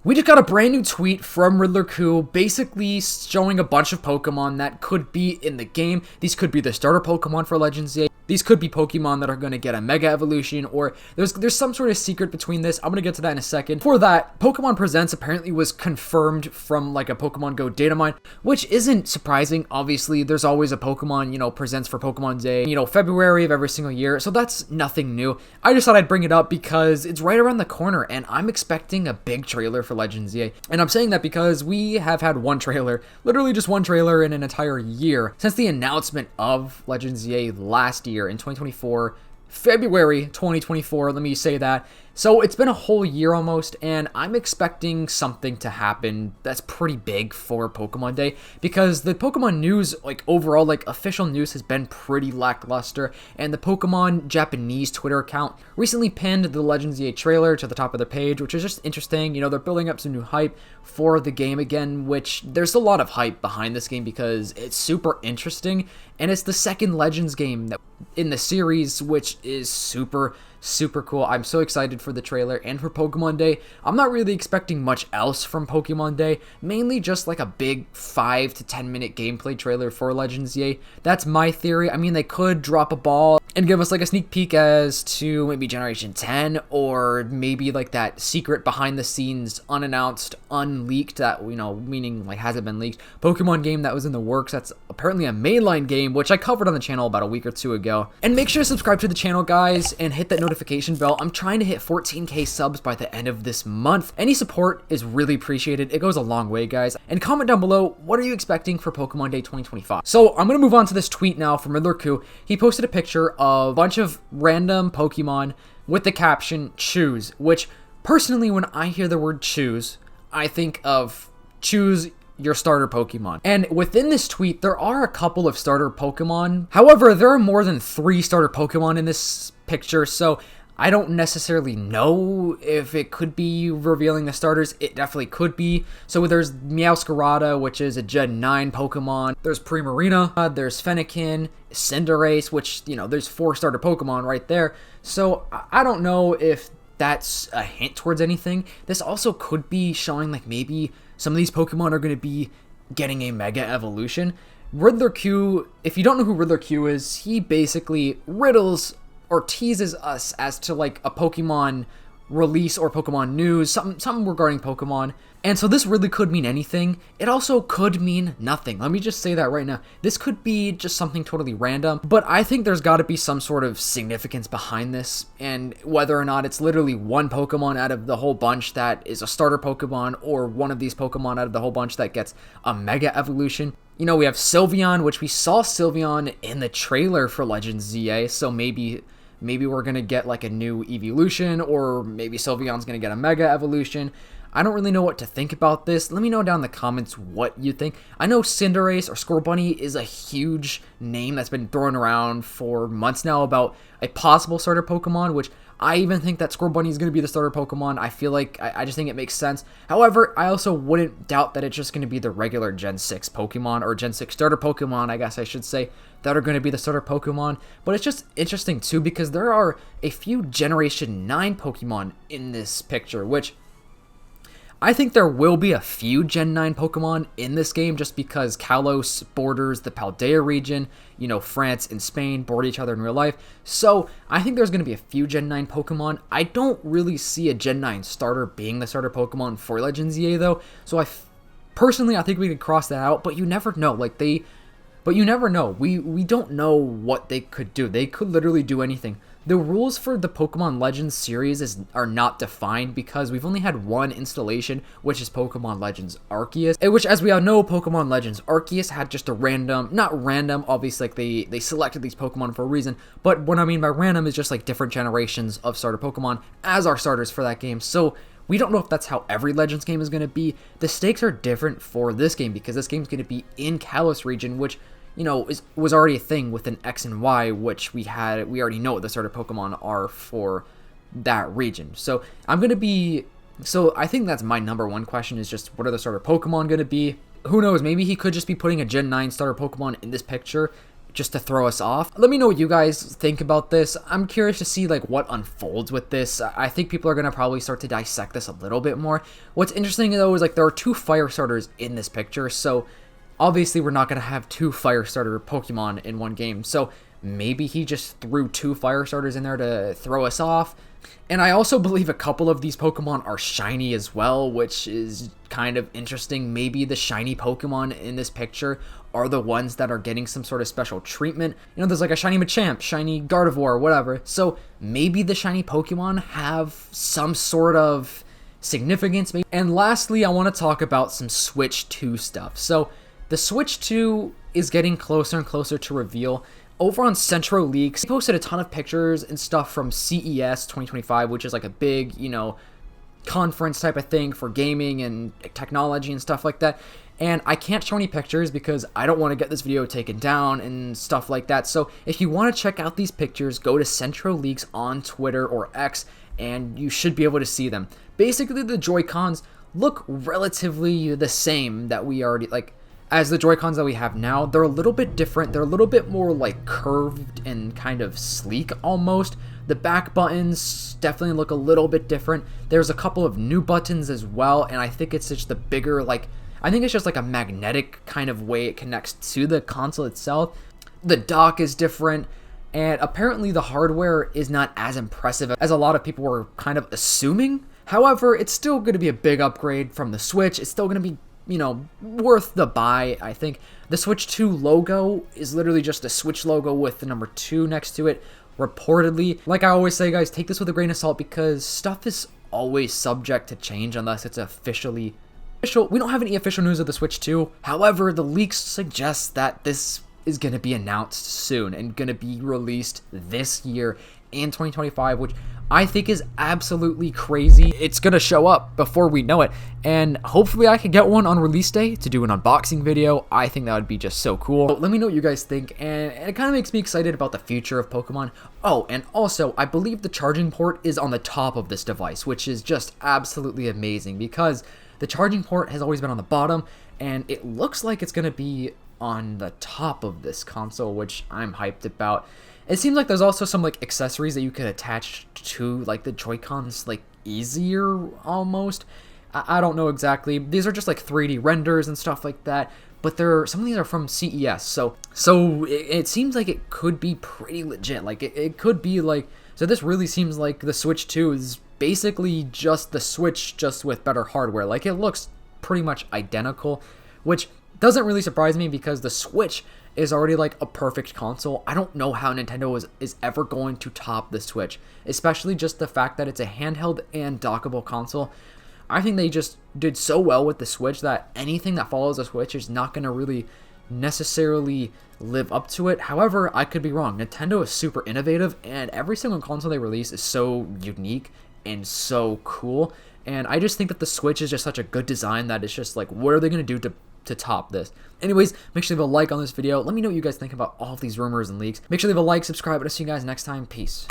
We just got a brand new tweet from Riddler basically showing a bunch of Pokemon that could be in the game. These could be the starter Pokemon for Legends ZA. These could be Pokemon that are going to get a Mega Evolution, or there's some sort of secret between this. I'm going to get to that in a second. For that, Pokemon Presents apparently was confirmed from like a Pokemon Go data mine, which isn't surprising. Obviously, there's always a Pokemon, Presents for Pokemon Day, February of every single year. So that's nothing new. I just thought I'd bring it up because it's right around the corner and I'm expecting a big trailer for Legends ZA. And I'm saying that because we have had one trailer, literally just one trailer in an entire year since the announcement of Legends ZA last year in 2024, February 2024, let me say that. So it's been a whole year almost, and I'm expecting something to happen that's pretty big for Pokemon Day, because the Pokemon news, overall, official news has been pretty lackluster, and the Pokemon Japanese Twitter account recently pinned the Legends ZA trailer to the top of their page, which is just interesting. They're building up some new hype for the game again, which there's a lot of hype behind this game because it's super interesting, and it's the second Legends game that in the series, which is super cool. I'm so excited for the trailer and for Pokemon Day. I'm not really expecting much else from Pokemon Day, mainly just like a big 5 to 10 minute gameplay trailer for Legends ZA. That's my theory. I mean, they could drop a ball and give us a sneak peek as to maybe Generation 10, or maybe that secret behind the scenes, unannounced, unleaked, that, meaning hasn't been leaked, Pokemon game that was in the works. That's apparently a mainline game, which I covered on the channel about a week or two ago. And make sure to subscribe to the channel, guys, and hit that notification bell. I'm trying to hit 14k subs by the end of this month. Any support is really appreciated. It goes a long way, guys. And comment down below, what are you expecting for Pokemon Day 2025? So I'm going to move on to this tweet now from Riddler. He posted a picture of a bunch of random Pokemon with the caption, choose, which personally, when I hear the word choose, I think of choose your starter Pokemon. And within this tweet, there are a couple of starter Pokemon. However, there are more than 3 starter Pokemon in this picture, so I don't necessarily know if it could be revealing the starters. It definitely could be. So there's Meowscarada, which is a Gen 9 Pokemon. There's Primarina, there's Fennekin, Cinderace, which, there's 4 starter Pokemon right there. So I don't know if that's a hint towards anything. This also could be showing maybe some of these Pokemon are going to be getting a Mega Evolution. Riddler Q, if you don't know who Riddler Q is, he basically riddles or teases us as to a Pokemon release or Pokemon news, something regarding Pokemon. And so this really could mean anything. It also could mean nothing. Let me just say that right now. This could be just something totally random, but I think there's got to be some sort of significance behind this, and whether or not it's literally one Pokemon out of the whole bunch that is a starter Pokemon, or one of these Pokemon out of the whole bunch that gets a Mega Evolution. We have Sylveon, which we saw Sylveon in the trailer for Legends ZA, so maybe we're going to get a new evolution, or maybe Sylveon's going to get a Mega Evolution. I don't really know what to think about this. Let me know down in the comments what you think. I know Cinderace or Scorbunny is a huge name that's been thrown around for months now about a possible starter Pokemon, which I even think that Scorbunny is going to be the starter Pokemon. I feel I just think it makes sense. However, I also wouldn't doubt that it's just going to be the regular Gen 6 Pokemon, or Gen 6 starter Pokemon, I guess I should say, that are going to be the starter Pokemon. But it's just interesting too, because there are a few Generation 9 Pokemon in this picture, which I think there will be a few Gen 9 Pokemon in this game, just because Kalos borders the Paldea region. France and Spain border each other in real life. So I think there's going to be a few Gen 9 Pokemon. I don't really see a Gen 9 starter being the starter Pokemon for Legends ZA though. So personally, I think we could cross that out, but you never know. But you never know. We don't know what they could do. They could literally do anything. The rules for the Pokemon Legends series are not defined, because we've only had one installation, which is Pokemon Legends Arceus, which, as we all know, Pokemon Legends Arceus had just a random, not random, obviously they selected these Pokemon for a reason, but what I mean by random is just different generations of starter Pokemon as our starters for that game. So we don't know if that's how every Legends game is going to be. The stakes are different for this game, because this game is going to be in Kalos region, which was already a thing with an X and Y, which we already know what the starter Pokemon are for that region. So I think that's my number one question, is just what are the starter Pokemon going to be? Who knows, maybe he could just be putting a Gen 9 starter Pokemon in this picture just to throw us off. Let me know what you guys think about this. I'm curious to see like what unfolds with this. I think people are gonna probably start to dissect this a little bit more. What's interesting though is like there are 2 fire starters in this picture, so obviously we're not gonna have 2 fire starter Pokemon in one game. So maybe he just threw 2 fire starters in there to throw us off. And I also believe a couple of these Pokemon are shiny as well, which is kind of interesting. Maybe the shiny Pokemon in this picture are the ones that are getting some sort of special treatment. You know, there's like a shiny Machamp, shiny Gardevoir, whatever. So maybe the shiny Pokemon have some sort of significance. And lastly, I want to talk about some Switch 2 stuff. So the Switch 2 is getting closer and closer to reveal. Over on Central Leaks, he posted a ton of pictures and stuff from CES 2025, which is like a big, you know, conference type of thing for gaming and technology and stuff like that. And I can't show any pictures because I don't want to get this video taken down and stuff like that. So if you want to check out these pictures, go to Central Leaks on Twitter or X, and you should be able to see them. Basically, the Joy-Cons look relatively the same that we already, like, as the Joy-Cons that we have now. They're a little bit different. They're a little bit more like curved and kind of sleek almost. The back buttons definitely look a little bit different. There's a couple of new buttons as well, and I think it's just the bigger, like, I think it's just like a magnetic kind of way it connects to the console itself. The dock is different, and apparently the hardware is not as impressive as a lot of people were kind of assuming. However, it's still going to be a big upgrade from the Switch. It's still going to be, you know, worth the buy, I think. The Switch 2 logo is literally just a Switch logo with the number 2 next to it, reportedly. Like I always say, guys, take this with a grain of salt because stuff is always subject to change unless it's officially official. We don't have any official news of the Switch 2. However, the leaks suggest that this is going to be announced soon and going to be released this year in 2025, which I think is absolutely crazy. It's gonna show up before we know it, and hopefully I can get one on release day to do an unboxing video. I think that would be just so cool. But let me know what you guys think, and it kind of makes me excited about the future of Pokemon. Oh, and also, I believe the charging port is on the top of this device, which is just absolutely amazing because the charging port has always been on the bottom, and it looks like it's gonna be on the top of this console, which I'm hyped about. It seems like there's also some like accessories that you could attach to like the Joy-Cons like easier almost. I don't know exactly. These are just like 3D renders and stuff like that, but some of these are from CES. So it seems like it could be pretty legit. Like it could be like, so this really seems like the Switch 2 is basically just the Switch just with better hardware. Like it looks pretty much identical, which doesn't really surprise me because the Switch is already like a perfect console. I don't know how Nintendo is ever going to top the Switch, especially just the fact that it's a handheld and dockable console. I think they just did so well with the Switch that anything that follows the Switch is not going to really necessarily live up to it. However, I could be wrong. Nintendo is super innovative, and every single console they release is so unique and so cool. And I just think that the Switch is just such a good design that it's just like, what are they going to do to top this? Anyways, make sure to leave a like on this video. Let me know what you guys think about all of these rumors and leaks. Make sure to leave a like, subscribe, and I'll see you guys next time. Peace.